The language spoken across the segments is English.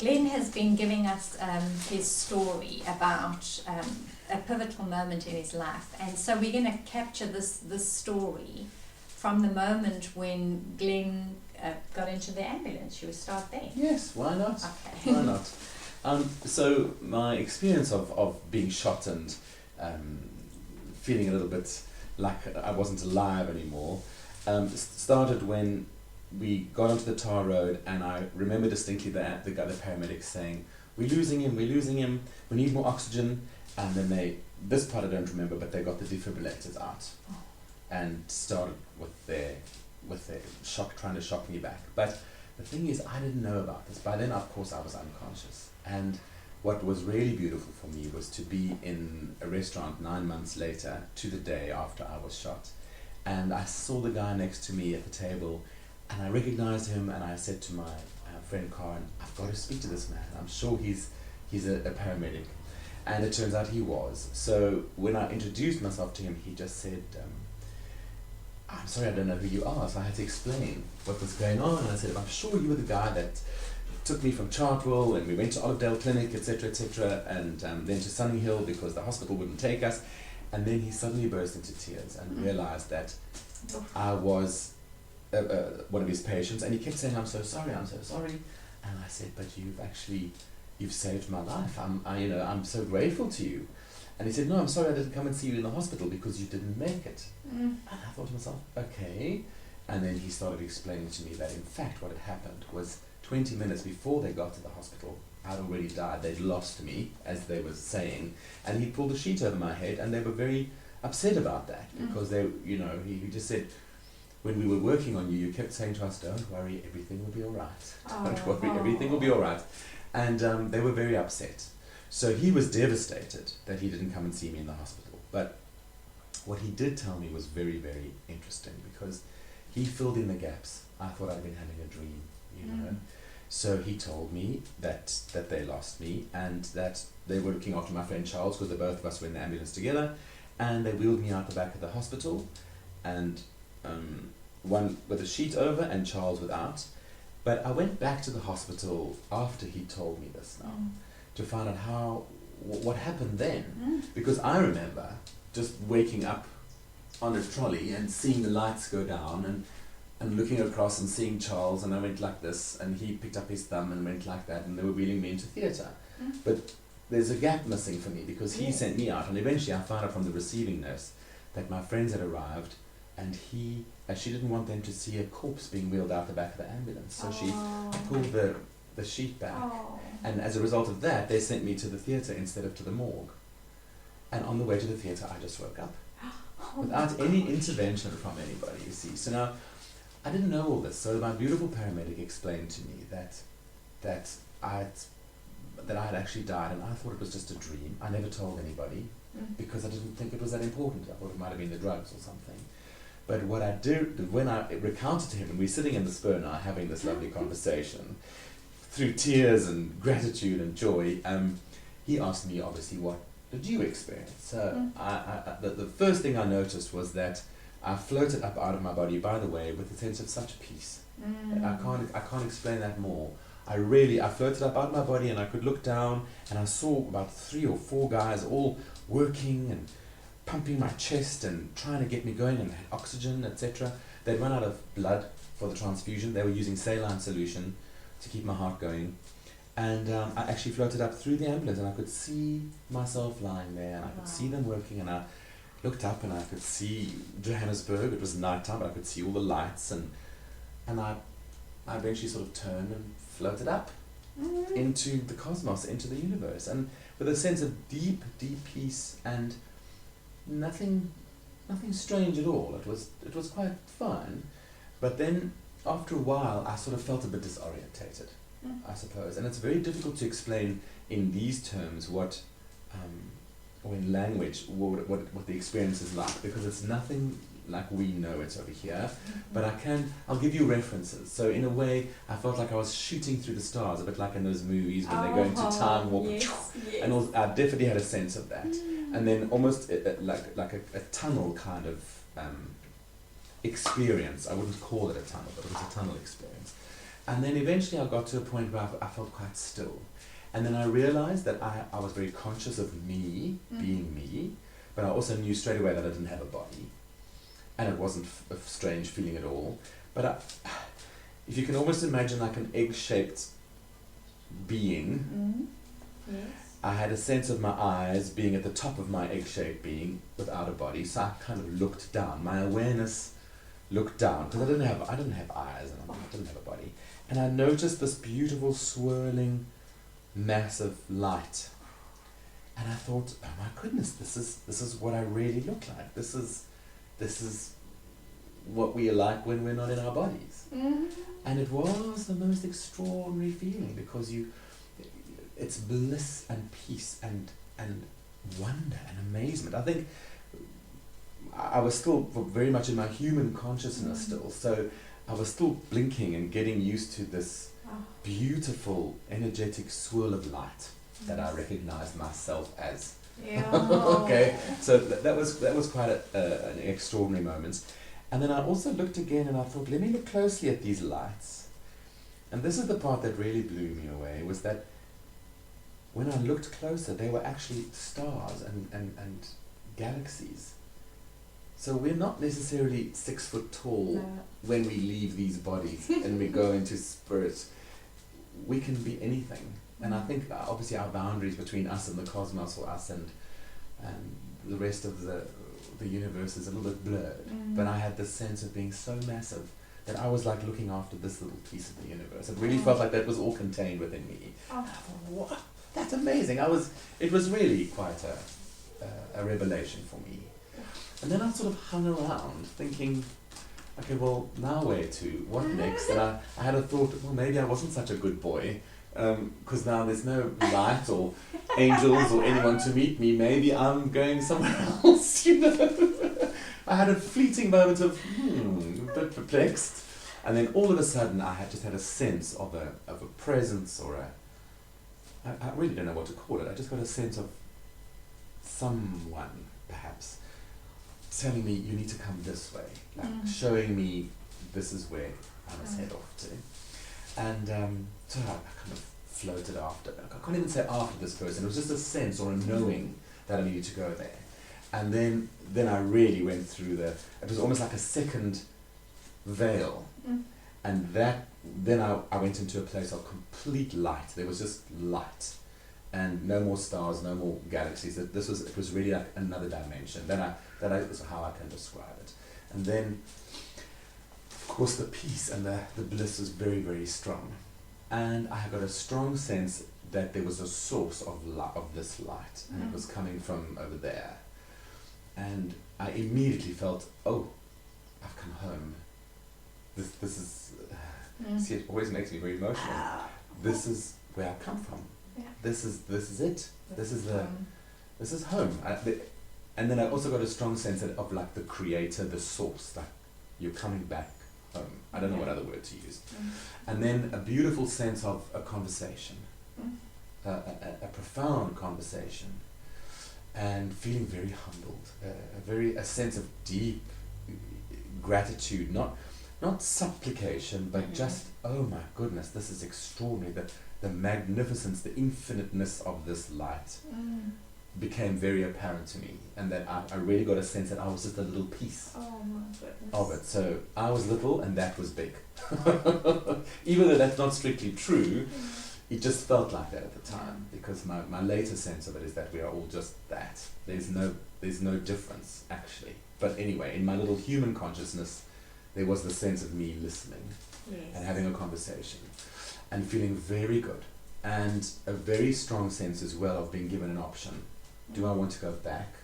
Glenn has been giving us his story about a pivotal moment in his life, and so we're going to capture this story from the moment when Glenn got into the ambulance. Should we start there? Yes, why not? Okay. Why not? So my experience of being shot and feeling a little bit like I wasn't alive anymore started when we got onto the tar road, and I remember distinctly the paramedic saying, we're losing him, we need more oxygen. And then this part I don't remember, but they got the defibrillators out and started with their trying to shock me back. But the thing is, I didn't know about this. By then, of course, I was unconscious. And what was really beautiful for me was to be in a restaurant 9 months later to the day after I was shot. And I saw the guy next to me at the table, and I recognized him, and I said to my friend Karen, I've got to speak to this man. I'm sure he's a paramedic. And it turns out he was. So when I introduced myself to him, he just said, I'm sorry, I don't know who you are. So I had to explain what was going on. And I said, I'm sure you were the guy that took me from Chartwell, and we went to Olivedale Clinic, etc., and then to Sunninghill because the hospital wouldn't take us. And then he suddenly burst into tears and realized that I was one of his patients, and he kept saying, I'm so sorry. And I said, but you've saved my life. I'm so grateful to you. And he said, no, I'm sorry I didn't come and see you in the hospital because you didn't make it. And I thought to myself, okay. And then he started explaining to me that in fact what had happened was 20 minutes before they got to the hospital, I'd already died. They'd lost me, as they were saying, and he pulled a sheet over my head, and they were very upset about that because he just said, when we were working on you, you kept saying to us, don't worry, everything will be all right. Don't worry, everything will be all right. And they were very upset. So he was devastated that he didn't come and see me in the hospital. But what he did tell me was very, very interesting, because he filled in the gaps. I thought I'd been having a dream, you know. So he told me that they lost me, and that they were looking after my friend Charles, because the both of us were in the ambulance together, and they wheeled me out the back of the hospital, and one with a sheet over and Charles without. But I went back to the hospital after he told me this now to find out what happened then, because I remember just waking up on a trolley and seeing the lights go down and looking across and seeing Charles, and I went like this, and he picked up his thumb and went like that, and they were wheeling me into theatre. But there's a gap missing for me, because he sent me out, and eventually I found out from the receiving nurse that my friends had arrived, and she didn't want them to see a corpse being wheeled out the back of the ambulance, so she pulled the sheet back, and as a result of that, they sent me to the theatre instead of to the morgue. And on the way to the theatre, I just woke up without any intervention from anybody, you see. So now, I didn't know all this, so my beautiful paramedic explained to me that I had actually died, and I thought it was just a dream. I never told anybody because I didn't think it was that important. I thought it might have been the drugs or something. But what I did, when I recounted to him, and we're sitting in the spur now having this lovely conversation, through tears and gratitude and joy, he asked me, obviously, what did you experience? So the first thing I noticed was that I floated up out of my body, by the way, with a sense of such peace. I can't explain that more. I floated up out of my body, and I could look down, and I saw about 3 or 4 guys all working and pumping my chest and trying to get me going, and they had oxygen, etc. They'd run out of blood for the transfusion. They were using saline solution to keep my heart going. And I actually floated up through the ambulance, and I could see myself lying there, and I could see them working, and I looked up and I could see Johannesburg. It was nighttime, but I could see all the lights, and I eventually sort of turned and floated up into the cosmos, into the universe, and with a sense of deep, deep peace and nothing strange at all. It was quite fine, but then after a while I sort of felt a bit disorientated, I suppose, and it's very difficult to explain in these terms what or in language what the experience is like, because it's nothing like we know it over here, but I'll give you references. So in a way, I felt like I was shooting through the stars, a bit like in those movies when they go into time warp, and I definitely had a sense of that. And then almost like a tunnel kind of experience. I wouldn't call it a tunnel, but it was a tunnel experience. And then eventually I got to a point where I felt quite still. And then I realized that I was very conscious of me being me, but I also knew straight away that I didn't have a body. And it wasn't a strange feeling at all. But if you can almost imagine like an egg-shaped being, Yes. I had a sense of my eyes being at the top of my egg-shaped being without a body. So I kind of looked down. My awareness looked down because I didn't have eyes and I didn't have a body. And I noticed this beautiful swirling massive light. And I thought, oh my goodness, this is what I really look like. This is what we are like when we're not in our bodies. And it was the most extraordinary feeling because it's bliss and peace and wonder and amazement. I think I was still very much in my human consciousness still, so I was still blinking and getting used to this beautiful energetic swirl of light that I recognized myself as. Yeah. Okay, so that was quite an extraordinary moment. And then I also looked again and I thought, let me look closely at these lights. And this is the part that really blew me away, was that when I looked closer, they were actually stars and galaxies. So we're not necessarily 6 foot tall when we leave these bodies and we go into spirit. We can be anything. And I think obviously our boundaries between us and the cosmos, or us and the rest of the universe, is a little bit blurred. But I had this sense of being so massive that I was like looking after this little piece of the universe. It really felt like that was all contained within me. And I thought, what? That's amazing. It was really quite a revelation for me. And then I sort of hung around thinking, okay, well, now where to? What next? And I had a thought, well, maybe I wasn't such a good boy, because now there's no light or angels or anyone to meet me. Maybe I'm going somewhere else, you know. I had a fleeting moment of, a bit perplexed. And then all of a sudden I just had a sense of a presence, or I really don't know what to call it. I just got a sense of someone, perhaps, telling me, you need to come this way, like showing me this is where I must head off to. And so I kind of floated after. I can't even say after this person. It was just a sense or a knowing that I needed to go there. And then I really went through it was almost like a second veil. And then I went into a place of complete light. There was just light. And no more stars, no more galaxies. It was really like another dimension. That is how I can describe it. And then, of course, the peace and the bliss was very, very strong. And I got a strong sense that there was a source of this light, and it was coming from over there. And I immediately felt, oh, I've come home. This is, see, it always makes me very emotional. This is where I come from. Yeah. This is it. This is home. And then I also got a strong sense of like the creator, the source, like you're coming back home. I don't know what other word to use. And then a beautiful sense of a conversation, a profound conversation, and feeling very humbled, a sense of deep gratitude, not supplication, but just, oh my goodness, this is extraordinary. The magnificence, the infiniteness of this light became very apparent to me, and that I really got a sense that I was just a little piece of it. So I was little and that was big. Even though that's not strictly true, it just felt like that at the time, because my later sense of it is that we are all just that. There's no difference, actually. But anyway, in my little human consciousness, there was the sense of me listening and having a conversation and feeling very good, and a very strong sense as well of being given an option. Do I want to go back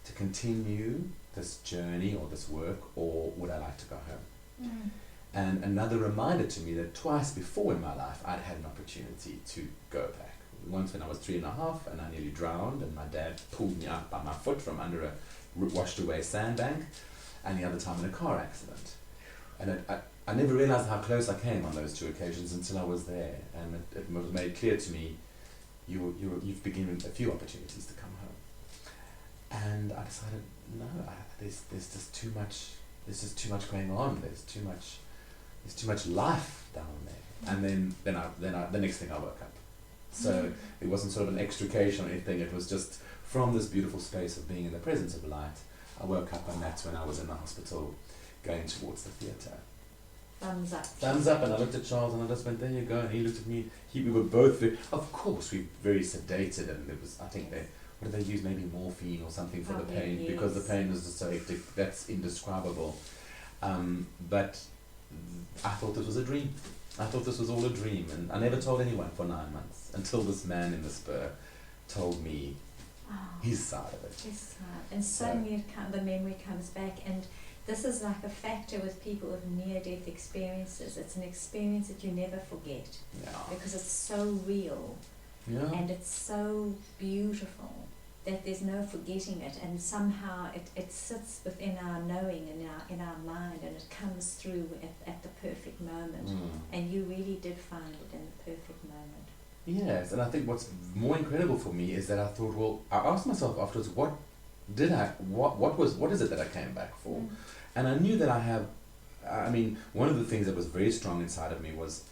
to continue this journey or this work, or would I like to go home? And another reminder to me that twice before in my life I'd had an opportunity to go back. Once when I was 3.5 and I nearly drowned, and my dad pulled me out by my foot from under a washed away sandbank, and the other time in a car accident. And I never realized how close I came on those 2 occasions until I was there, and it was made clear to me, you've been given a few opportunities to come home. And I decided, no, there's just too much. There's just too much going on. There's too much life down there. and then the next thing I woke up. So it wasn't sort of an extrication or anything. It was just from this beautiful space of being in the presence of light. I woke up, and that's when I was in the hospital, going towards the theatre. Thumbs up. Thumbs up, and I looked at Charles, and I just went, there you go, and he looked at me. We were both of course, we very sedated, and it was, I think what did they use, maybe morphine or something for the pain, because the pain was just so hectic, that's indescribable. But I thought this was a dream. I thought this was all a dream, and I never told anyone for 9 months, until this man in the spur told me his side of it. His side. And suddenly the memory comes back, and this is like a factor with people with near-death experiences. It's an experience that you never forget, because it's so real, and it's so beautiful that there's no forgetting it, and somehow it sits within our knowing, in our mind, and it comes through at the perfect moment, and you really did find it in the perfect moment. Yes, and I think what's more incredible for me is that I thought, well, I asked myself afterwards, what is it that I came back for? And I knew that one of the things that was very strong inside of me was,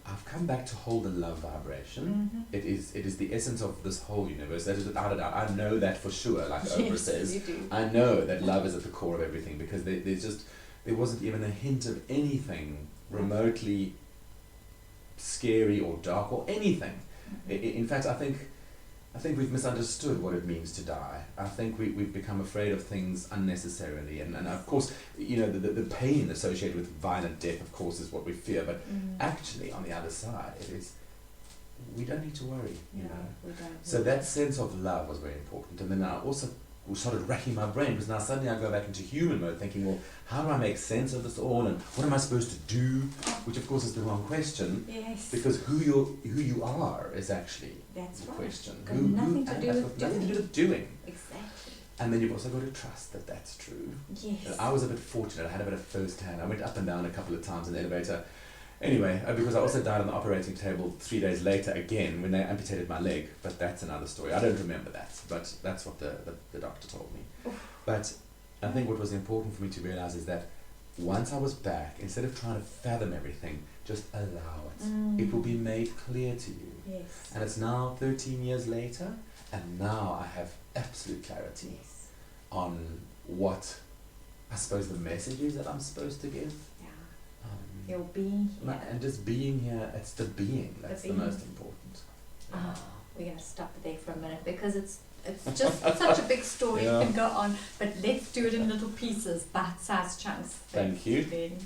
I've come back to hold the love vibration. It is the essence of this whole universe. That is without a doubt. I know that for sure, like Oprah says. You do. I know that love is at the core of everything, because there wasn't even a hint of anything remotely scary or dark or anything. In fact, I think we've misunderstood what it means to die. I think we've become afraid of things unnecessarily, and of course, the pain associated with violent death, of course, is what we fear, but actually on the other side, it is, we don't need to worry, We don't. So that sense of love was very important. And then I also started racking my brain, because now suddenly I go back into human mode, thinking, well, how do I make sense of this all, and what am I supposed to do? Which of course is the wrong question. Yes. Because who you are is actually That's the right. question. Got nothing to do with doing. Exactly. And then you've also got to trust that that's true. Yes. I was a bit fortunate. I had a bit of first hand. I went up and down a couple of times in the elevator. Anyway, because I also died on the operating table 3 days later again when they amputated my leg. But that's another story. I don't remember that, but that's what the doctor told me. Oof. But I think what was important for me to realize is that once I was back, instead of trying to fathom everything, just allow it. It will be made clear to you. Yes. And it's now 13 years later, and now I have absolute clarity on what I suppose the message is that I'm supposed to give. Your being here. And just being here, it's the being that's the most important. We're going to stop there for a minute, because it's just such a big story. It can go on, but let's do it in little pieces, bite-sized chunks. Thank you. Ben.